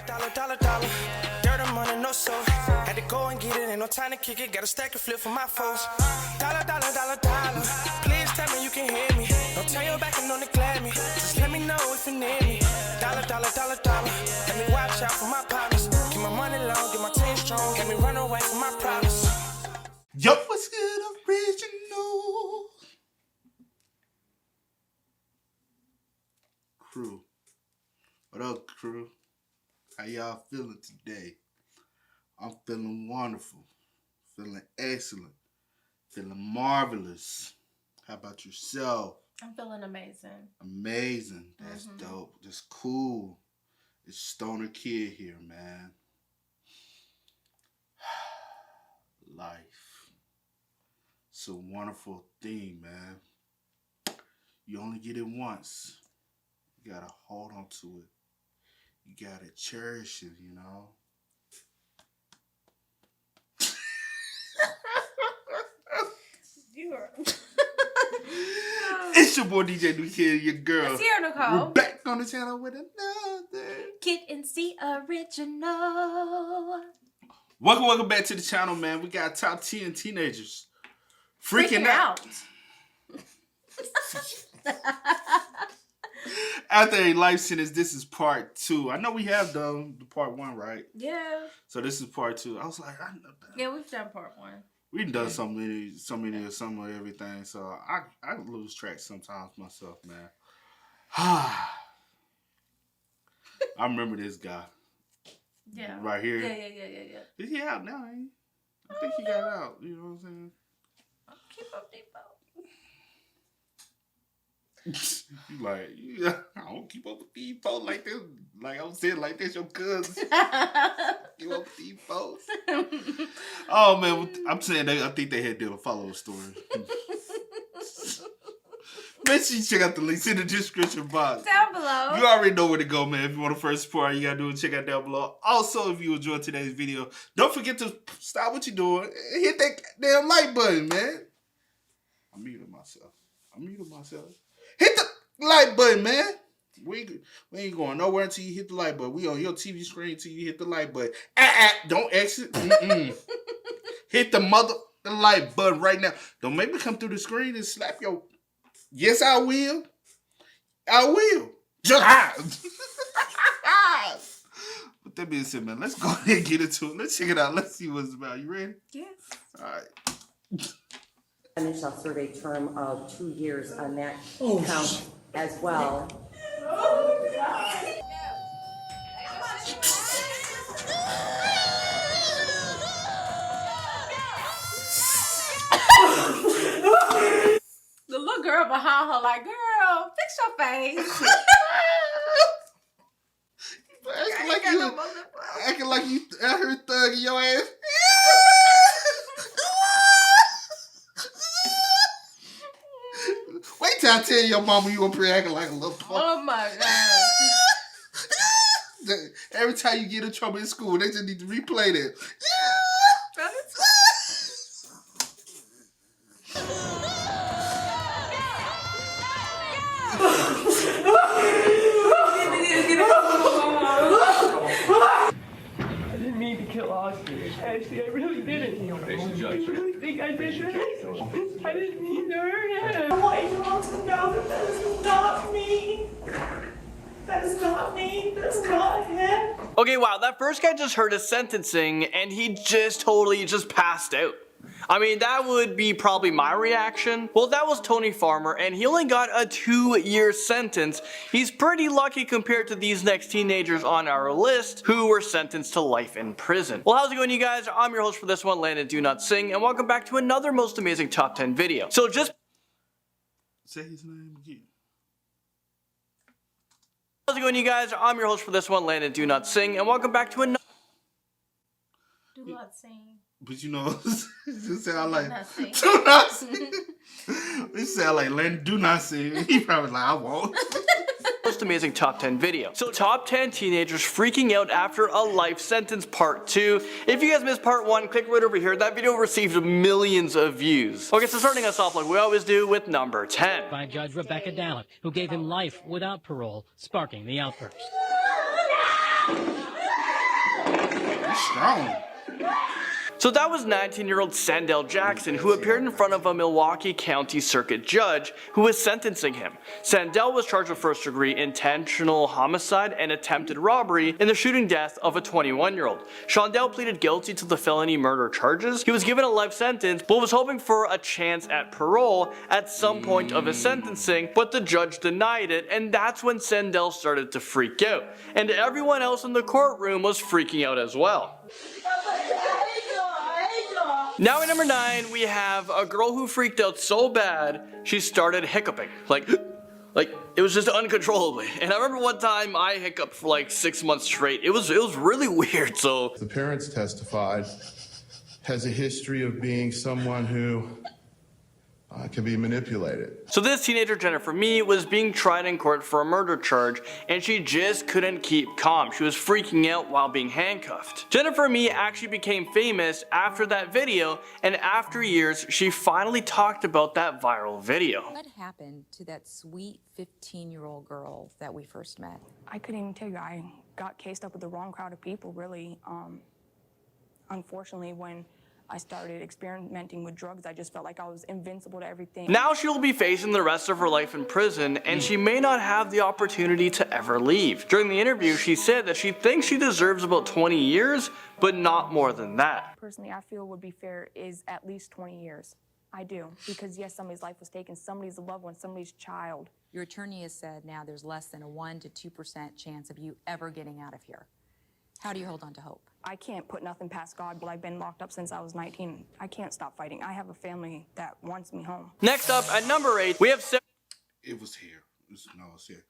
dollar. Dirt and money, no soul. Had to go and get it, ain't no time to kick it. Got a stack of flip for my foes. Dollar. Please tell me you can hear me. Don't turn your back and don't neglect me. Just let me know if you need me. Dollar. Let me watch out for my partners. Keep my money long, get my team strong. Let me run away from my problems. Yo, what's good, original crew? What up, crew? How y'all feeling today? I'm feeling wonderful, feeling excellent, feeling marvelous. How about yourself? I'm feeling amazing. Amazing. That's dope. That's cool. It's Stoner Kid here, man. Life. It's a wonderful thing, man. You only get it once. You gotta hold on to it. You gotta cherish it, you know? You are... It's your boy DJ New Kid, your girl. It's here, Nicole. We're back on the channel with another Kid and C original. Welcome back to the channel, man. We got top 10 teenagers freaking out. After a life sentence, this is part 2. I know we have done the part 1, right? Yeah. So this is part 2. I was like, I know that. Yeah, we've done part 1. We've done so many of everything. So I lose track sometimes myself, man. I remember this guy. Yeah. Right here. Yeah. Is he out now, ain't he? I think he got out. You know what I'm saying? Keep up, Depot. You like, yeah, I don't keep up with these folks like this. Like I'm saying, like this, your cousin. Keep up with these folks. Oh man, I'm saying I think they had to follow a story. Make sure you check out the links in the description box. Down below. You already know where to go, man. If you want to first support, all you gotta do is check out down below. Also, if you enjoyed today's video, don't forget to stop what you're doing and hit that damn like button, man. I muted myself. Hit the like button, man. We ain't going nowhere until you hit the like button. We on your TV screen until you hit the like button. Don't exit. Hit the like button right now. Don't make me come through the screen and slap your... Yes, I will. Just With that being said, man, let's go ahead and get into it. Let's check it out. Let's see what it's about. You ready? Yes. All right. Finish a survey term of 2 years on that count as well. The little girl behind her like, girl, fix your face. Acting like you out here thugging your ass. Wait till I tell your mama you up here acting like a little punk. Oh my God. Every time you get in trouble in school, they just need to replay that. I didn't mean to kill Austin. Actually, I really didn't. I really think I did that. I didn't mean to hurt him. I want you all to know that that is not me. That is not me. That's not him. Okay, wow, that first guy just heard his sentencing and he just totally passed out. I mean, that would be probably my reaction. Well, that was Tony Farmer, and he only got a 2-year sentence. He's pretty lucky compared to these next teenagers on our list who were sentenced to life in prison. Well, how's it going, you guys? I'm your host for this one, Landon Do Not Sing, and welcome back to another most amazing top 10 video. So just... Say his name again. How's it going, you guys? I'm your host for this one, Landon Do Not Sing, and welcome back to another... Do not sing. But you know, it sound like... Do not sing. It sound like Landon Do Not Sing. He probably like, I won't. Most amazing top 10 video. So top 10 teenagers freaking out after a life sentence part 2. If you guys missed part 1, click right over here. That video received millions of views. Okay, so starting us off like we always do with number 10. By Judge Rebecca Dallin, who gave him life without parole, sparking the outburst. strong. So that was 19-year-old Shondell Jackson, who appeared in front of a Milwaukee County Circuit judge who was sentencing him. Shondell was charged with first-degree intentional homicide and attempted robbery in the shooting death of a 21-year-old. Shondell pleaded guilty to the felony murder charges. He was given a life sentence, but was hoping for a chance at parole at some point of his sentencing, but the judge denied it, and that's when Shondell started to freak out. And everyone else in the courtroom was freaking out as well. Now at number 9, we have a girl who freaked out so bad, she started hiccuping. Like it was just uncontrollably. And I remember one time I hiccuped for like 6 months straight. It was really weird, so. The parents testified, has a history of being someone who can be manipulated. So this teenager, Jennifer Mee, was being tried in court for a murder charge, and she just couldn't keep calm. She was freaking out while being handcuffed. Jennifer Mee actually became famous after that video, and after years, she finally talked about that viral video. What happened to that sweet 15-year-old girl that we first met? I couldn't even tell you. I got cased up with the wrong crowd of people, really. Unfortunately, when I started experimenting with drugs, I just felt like I was invincible to everything. Now she will be facing the rest of her life in prison, and she may not have the opportunity to ever leave. During the interview, she said that she thinks she deserves about 20 years, but not more than that. Personally, I feel would be fair is at least 20 years. I do, because yes, somebody's life was taken, somebody's loved one, somebody's child. Your attorney has said now there's less than a 1 to 2% chance of you ever getting out of here. How do you hold on to hope? I can't put nothing past God, but I've been locked up since I was 19. I can't stop fighting. I have a family that wants me home. Next up, at number 8, we have... It was here. It's here.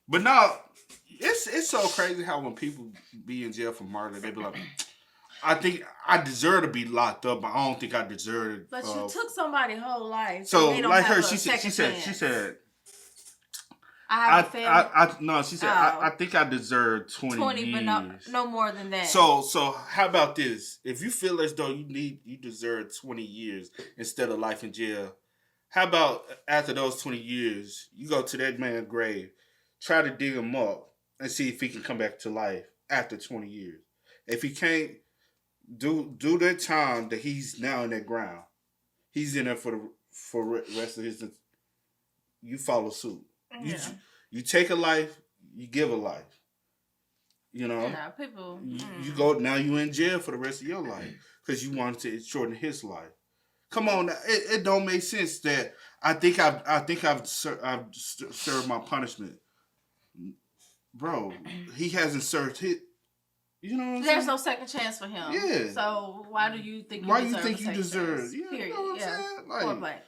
But no, it's so crazy how when people be in jail for murder, they be like, I think I deserve to be locked up, but I don't think I deserve it. But you took somebody's whole life. So they don't like have her, a she second said, chance. I she said, I think I deserve 20 years. but no more than that. So how about this? If you feel as though you deserve 20 years instead of life in jail, how about after those 20 years, you go to that man's grave, try to dig him up, and see if he can come back to life after 20 years. If he can't do the time that he's now in that ground, he's in there for the rest of his. You follow suit. Yeah. You take a life, you give a life. You know, yeah, people. You go now. You in jail for the rest of your life because you wanted to shorten his life. Come on, it don't make sense that I think I've served my punishment, bro. He hasn't served his. You know what I'm saying? There's no second chance for him. Yeah. So why do you think? Why you think you deserve? Yeah, You know what I'm saying? Like,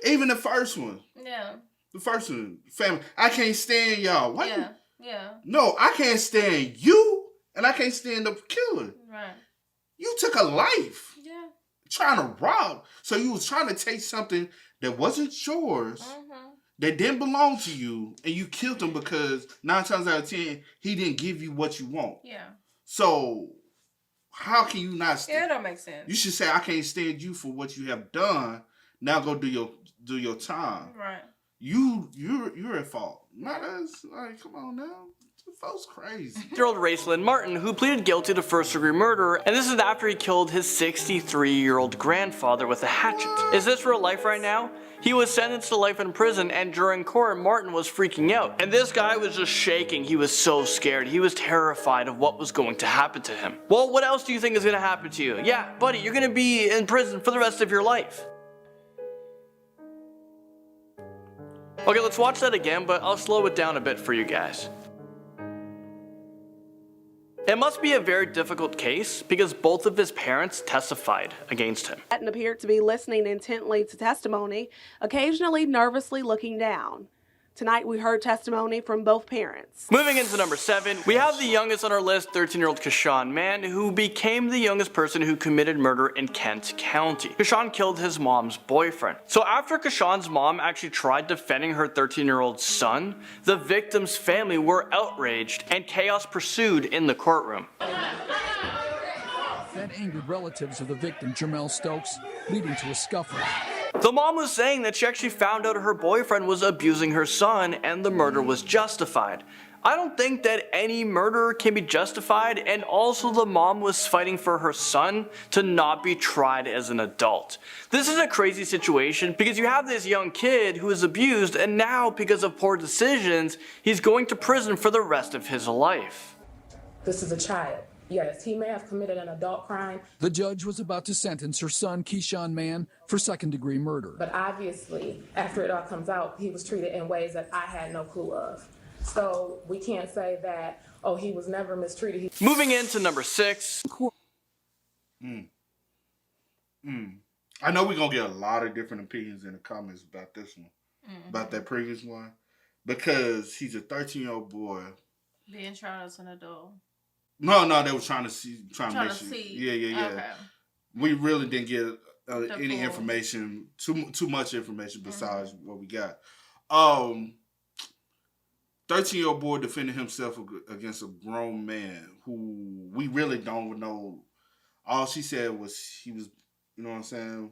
even the first one. Yeah. The first one, family. I can't stand y'all. Why? Yeah. Yeah. No, I can't stand you, and I can't stand the killer. Right. You took a life. Yeah. Trying to rob. So you was trying to take something that wasn't yours, that didn't belong to you, and you killed him because 9 times out of 10, he didn't give you what you want. Yeah. So how can you not stand? Yeah, that makes sense. You should say, I can't stand you for what you have done. Now go do your time. Right. You're at fault. Not us. Like, come on now. Folks crazy. year-old Raceland Martin, who pleaded guilty to first-degree murder, and this is after he killed his 63-year-old grandfather with a hatchet. Is this real life right now? He was sentenced to life in prison, and during court, Martin was freaking out. And this guy was just shaking. He was so scared. He was terrified of what was going to happen to him. Well, what else do you think is going to happen to you? Yeah, buddy, you're going to be in prison for the rest of your life. Okay, let's watch that again, but I'll slow it down a bit for you guys. It must be a very difficult case because both of his parents testified against him. And appeared to be listening intently to testimony, occasionally nervously looking down. Tonight we heard testimony from both parents. Moving into number 7, we have the youngest on our list, 13-year-old Keyshawn Mann, who became the youngest person who committed murder in Kent County. Keyshawn killed his mom's boyfriend. So after Keyshawn's mom actually tried defending her 13-year-old son, the victim's family were outraged and chaos pursued in the courtroom. That angered relatives of the victim, Jermel Stokes, leading to a scuffle. The mom was saying that she actually found out her boyfriend was abusing her son and the murder was justified. I don't think that any murder can be justified, and also the mom was fighting for her son to not be tried as an adult. This is a crazy situation because you have this young kid who is abused, and now because of poor decisions, he's going to prison for the rest of his life. This is a child. Yes, he may have committed an adult crime. The judge was about to sentence her son, Keyshawn Mann, for second-degree murder. But obviously, after it all comes out, he was treated in ways that I had no clue of. So we can't say that, oh, he was never mistreated. Moving into number 6. I know we're going to get a lot of different opinions in the comments about this one, about that previous one, because he's a 13-year-old boy. Being tried as an adult. No, they were trying to see. Yeah. Okay. We really didn't get any information, too much information besides what we got. 13-year-old boy defending himself against a grown man who we really don't know. All she said was he was, you know what I'm saying?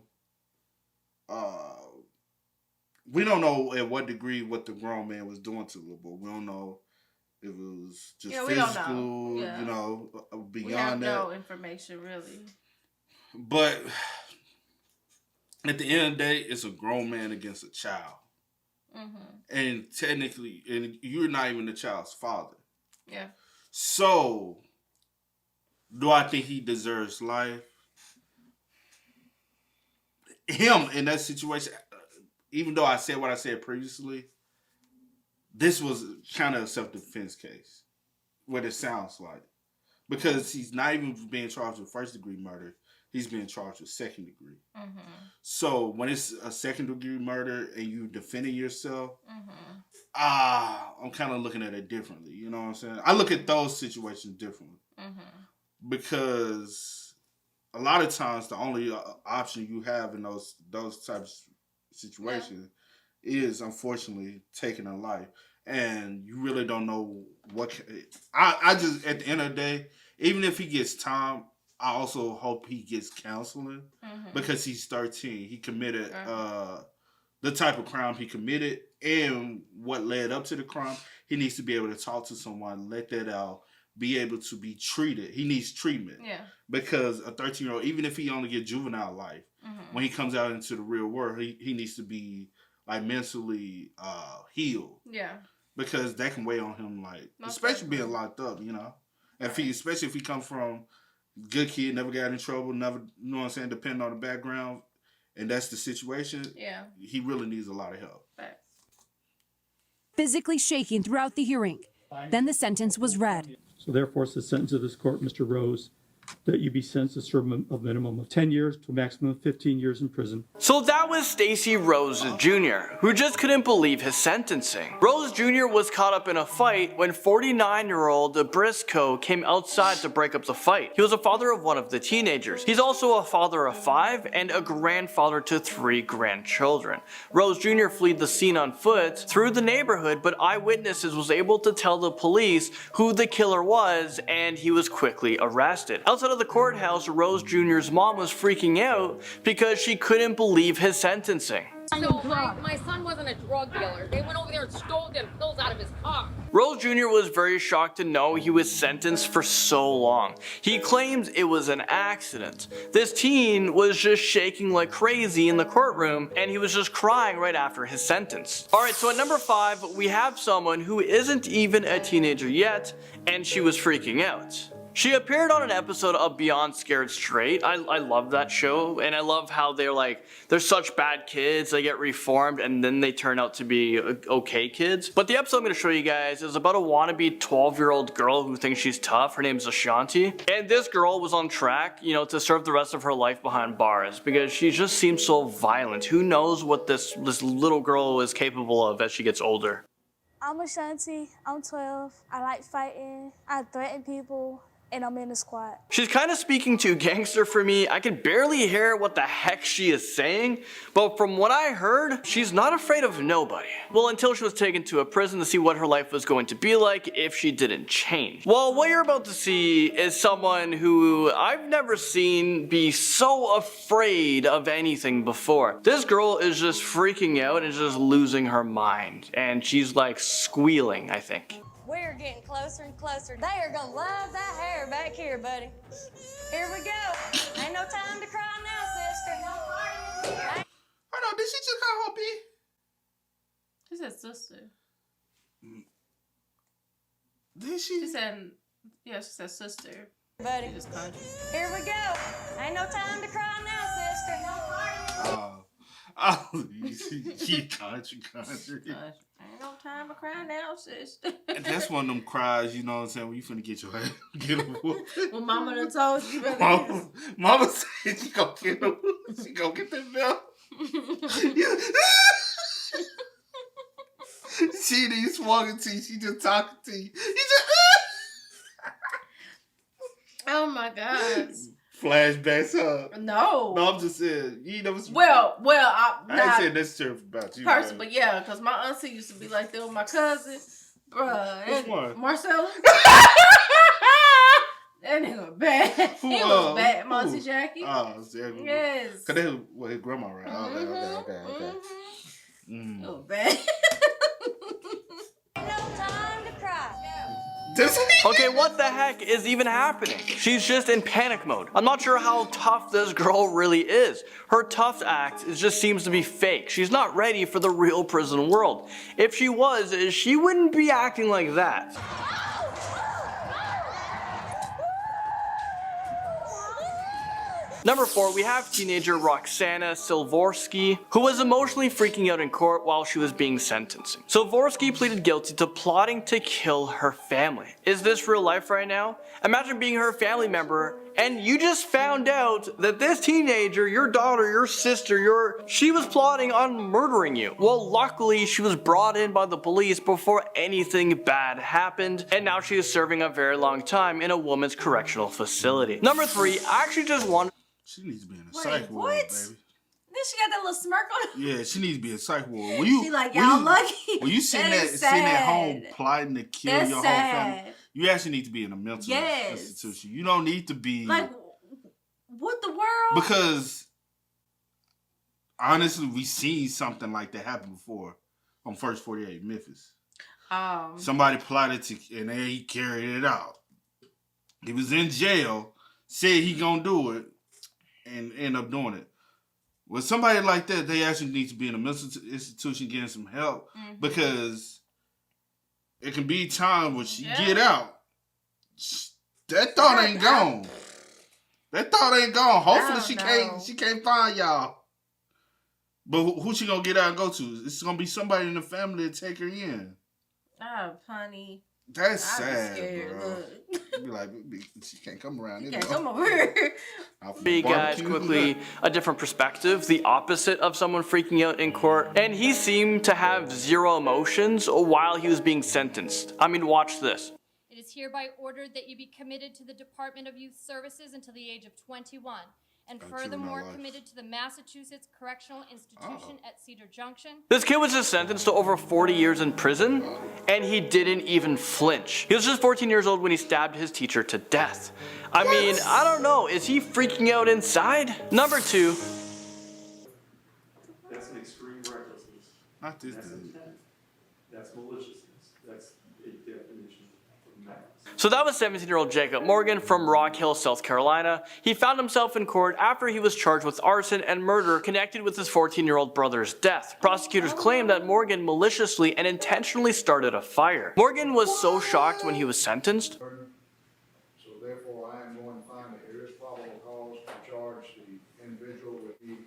We don't know at what degree what the grown man was doing to the little boy. We don't know. It was just physical, you know, beyond we have that. no information, really. But at the end of the day, it's a grown man against a child. And technically, and you're not even the child's father. Yeah. So, do I think he deserves life? Him in that situation, even though I said what I said previously, this was kind of a self-defense case, what it sounds like. Because he's not even being charged with first-degree murder. He's being charged with second-degree. So when it's a second-degree murder and you defending yourself, I'm kind of looking at it differently. You know what I'm saying? I look at those situations differently. Because a lot of times the only option you have in those types of situations is unfortunately taking a life, and you really don't know what. I just, at the end of the day, even if he gets time, I also hope he gets counseling because he's 13. He committed the type of crime he committed and what led up to the crime. He needs to be able to talk to someone, let that out, be able to be treated. He needs treatment. Because a 13-year-old, even if he only get juvenile life, when he comes out into the real world, he needs to be like mentally healed. Because that can weigh on him, like especially being locked up, you know. Especially if he comes from good kid, never got in trouble, never, you know what I'm saying, depending on the background, and that's the situation. He really needs a lot of help. Physically shaking throughout the hearing. Then the sentence was read. So therefore, it's the sentence of this court, Mr. Rose, that you be sentenced to serve a minimum of 10 years to a maximum of 15 years in prison. So that was Stacy Rose Jr., who just couldn't believe his sentencing. Rose Jr. was caught up in a fight when 49-year-old Briscoe came outside to break up the fight. He was a father of one of the teenagers. He's also a father of 5 and a grandfather to 3 grandchildren. Rose Jr. fled the scene on foot through the neighborhood, but eyewitnesses was able to tell the police who the killer was, and he was quickly arrested. Outside of the courthouse, Rose Jr.'s mom was freaking out because she couldn't believe his sentencing. So my son wasn't a drug dealer. They went over there and stole them pills out of his car. Rose Jr. was very shocked to know he was sentenced for so long. He claims it was an accident. This teen was just shaking like crazy in the courtroom, and he was just crying right after his sentence. Alright, so at number 5, we have someone who isn't even a teenager yet, and she was freaking out. She appeared on an episode of Beyond Scared Straight. I love that show, and I love how they're such bad kids, they get reformed, and then they turn out to be okay kids. But the episode I'm going to show you guys is about a wannabe 12-year-old girl who thinks she's tough. Her name's Ashanti. And this girl was on track, you know, to serve the rest of her life behind bars because she just seems so violent. Who knows what this little girl is capable of as she gets older. I'm Ashanti, I'm 12, I like fighting, I threaten people, and I'm in the squad. She's kind of speaking too gangster for me. I can barely hear what the heck she is saying, but from what I heard, she's not afraid of nobody. Well, until she was taken to a prison to see what her life was going to be like if she didn't change. Well, what you're about to see is someone who I've never seen be so afraid of anything before. This girl is just freaking out and just losing her mind, and she's like squealing, I think. We're getting closer and closer. They are gonna love that hair back here, buddy. Here we go. Ain't no time to cry now, sister. Hold on, did she just call her B? She said sister. Did she? She said, yeah, she said sister. Buddy, here we go. Ain't no time to cry now, sister. She country. Ain't no time to cry now, sister. And that's one of them cries, you know what I'm saying, when you finna get your head, get a whoop. Well, mama done told you better. Mama said she gonna get a whoop. She gonna get that belt. She ain't swung to you. She just talking to you. You just Oh my God. Flashbacks, huh? No, I'm just saying. You never. Well, I ain't saying necessary about you. Person, but yeah, because my auntie used to be like that with my cousin, bruh. Which one? Marcella. That nigga bad. He was bad, Monty Jackie. Yes. Cause they was his grandma, right? Okay. He was bad. Ain't no time to cry. Okay, what the heck is even happening? She's just in panic mode. I'm not sure how tough this girl really is. Her tough act just seems to be fake. She's not ready for the real prison world. If she was, she wouldn't be acting like that. Number 4, we have teenager Roxanna Silvorsky, who was emotionally freaking out in court while she was being sentenced. Silvorsky pleaded guilty to plotting to kill her family. Is this real life right now? Imagine being her family member and you just found out that this teenager, your daughter, your sister, she was plotting on murdering you. Well, luckily she was brought in by the police before anything bad happened, and now she is serving a very long time in a woman's correctional facility. Number 3, I actually just wanted. She needs to be in a psych ward, baby. Then she got that little smirk on her. Yeah, she needs to be in psych ward. She like, y'all lucky. When you sitting at home plotting to kill your whole family, you actually need to be in a mental institution. You don't need to be like, what the world? Because honestly, we seen something like that happen before on First 48 Memphis. Somebody plotted to, and then he carried it out. He was in jail, said he gonna do it, and end up doing it. With somebody like that, they actually need to be in a mental institution getting some help, because it can be time when she get out, that thought ain't gone. That thought ain't gone. Hopefully she can't find y'all. But who she gonna get out and go to? It's gonna be somebody in the family to take her in. Oh, honey. That's sad, bro. Be like, she can't come around. Can't come over here. Hey guys, quickly, a different perspective, the opposite of someone freaking out in court, and he seemed to have zero emotions while he was being sentenced. I mean, watch this. It is hereby ordered that you be committed to the Department of Youth Services until the age of 21, and furthermore committed to the Massachusetts Correctional Institution at Cedar Junction. This kid was just sentenced to over 40 years in prison, and he didn't even flinch. He was just 14 years old when he stabbed his teacher to death. I mean, I don't know, is he freaking out inside? Number 2. That's an extreme recklessness. Not this dude. That's maliciousness. That's a definition of malice. So that was 17-year-old Jacob Morgan from Rock Hill, South Carolina. He found himself in court after he was charged with arson and murder connected with his 14-year-old brother's death. Prosecutors claimed that Morgan maliciously and intentionally started a fire. Morgan was so shocked when he was sentenced. So therefore, I am going to find that there is probable cause to charge the individual with the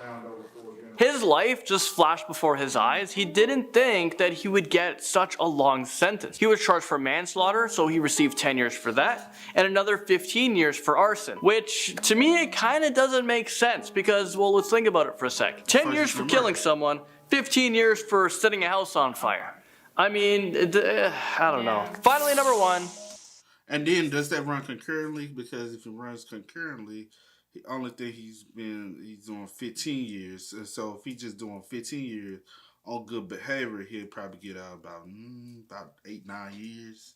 found over 4 years. His life just flashed before his eyes. He didn't think that he would get such a long sentence. He was charged for manslaughter, so he received 10 years for that, and another 15 years for arson, which to me it kind of doesn't make sense because, well, let's think about it for a sec. 10 years for killing someone, 15 years for setting a house on fire. I mean, I don't know. Finally, number 1. And then does that run concurrently? Because if it runs concurrently, the only thing he's doing 15 years. And so if he's just doing 15 years on good behavior, he'll probably get out about 8-9 years.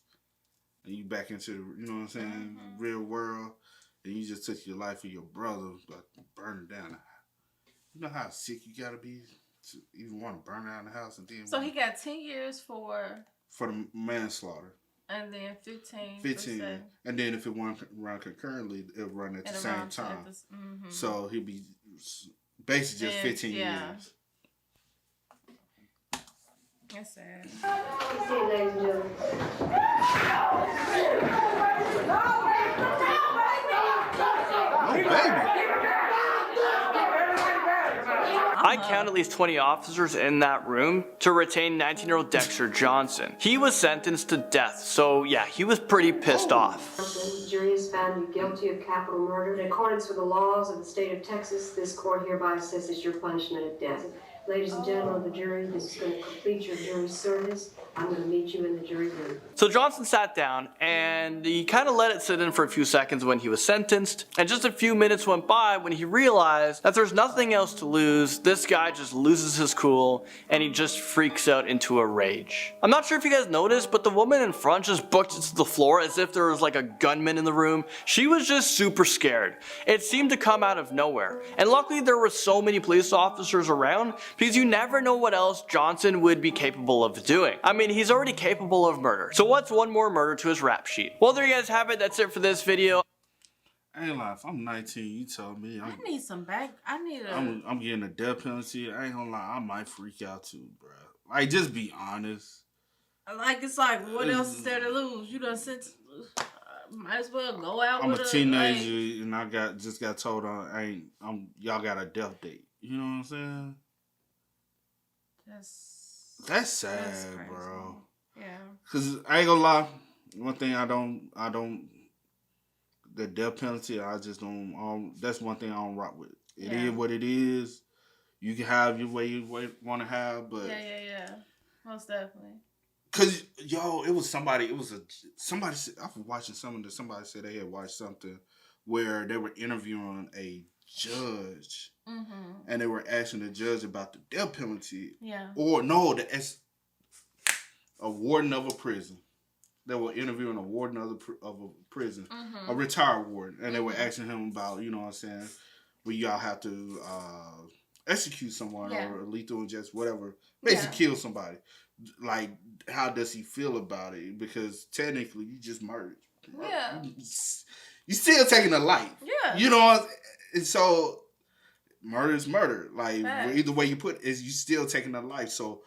And you back into the, you know what I'm saying, real world. And you just took your life of your brother, but burn it down. You know how sick you gotta be to even want to burn down the house and then. So he got 10 years for for the manslaughter. And then 15. 15. And then if it run concurrently, it'll run at the same time. So he'll be basically just 15 years. That's sad. See you, ladies and gentlemen. Oh, baby. I count at least 20 officers in that room to retain 19-year-old Dexter Johnson. He was sentenced to death, so yeah, he was pretty pissed off. The jury has found you guilty of capital murder. In accordance with the laws of the state of Texas, this court hereby assesses your punishment of death. Ladies and gentlemen of the jury, this is going to complete your jury service. I'm going to meet you in the jury room. So Johnson sat down and he kind of let it sit in for a few seconds when he was sentenced. And just a few minutes went by when he realized that there's nothing else to lose. This guy just loses his cool and he just freaks out into a rage. I'm not sure if you guys noticed, but the woman in front just booked it to the floor as if there was like a gunman in the room. She was just super scared. It seemed to come out of nowhere. And luckily there were so many police officers around because you never know what else Johnson would be capable of doing. I mean, he's already capable of murder. So what's one more murder to his rap sheet? Well, there you guys have it. That's it for this video. I ain't lying. If I'm 19, you tell me. I need some back. I need a... I'm getting a death penalty. I ain't gonna lie. I might freak out too, bro. Like, just be honest. Like, it's like, what else is there to lose? You done sent... might as well go out with I'm a teenager and I just got told y'all got a death date. You know what I'm saying? That's sad, bro. Yeah. Cause I ain't gonna lie, one thing the death penalty, I just don't. That's one thing I don't rock with. It is what it is. You can have your way you want to have, but yeah, most definitely. Cause it was somebody. I was watching something that somebody said they had watched something where they were interviewing a judge, and they were asking the judge about the death penalty, or no, a warden of a prison. They were interviewing a warden of a prison, a retired warden, and they were asking him about, you know what I'm saying, will y'all have to execute someone or lethal injection, whatever, basically kill somebody. Like, how does he feel about it? Because technically, you just murdered. Yeah. You still taking a life. Yeah. You know, and so murder is murder. Like, either way you put it, is you still taking a life. So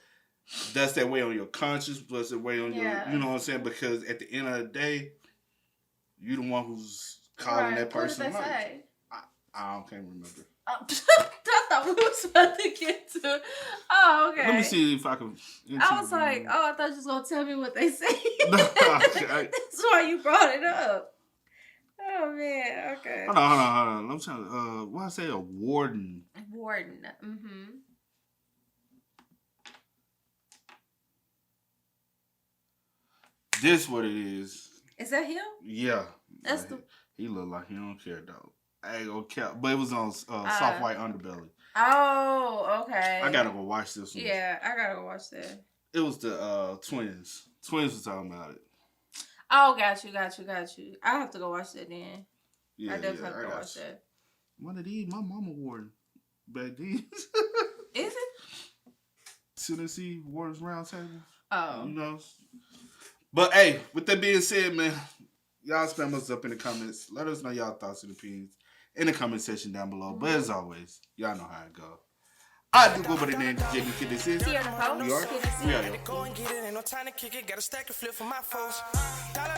that's that way on your conscience, plus that way on your, you know what I'm saying? Because at the end of the day, you the one who's calling that person life. I can't remember. I thought we were supposed to get to. Oh, okay. Let me see if I can. I was like, I thought you was gonna tell me what they say. That's why you brought it up. Oh man, okay. Hold on. I'm trying to. Why I say a warden? Warden. This what it is. Is that him? Yeah. That's he look like he don't care though. I ain't gonna care, but it was on Soft White Underbelly. Oh, okay. I gotta go watch this one. Yeah, I gotta go watch that. It was the twins. Twins was talking about it. Oh, got you. I have to go watch that then. Yeah, I definitely have to go watch that. One of these, my mama wore back then. Is it? Tennessee Warden's Round Table. Oh. You know. But hey, with that being said, man, y'all spam us up in the comments. Let us know y'all thoughts and opinions in the comment section down below. But as always, y'all know how it go. I do go by the name Jamie Kid. This is we are. We are. Go and get it. Ain't no time to kick it. Got a stack of flip for my folks. Dollar.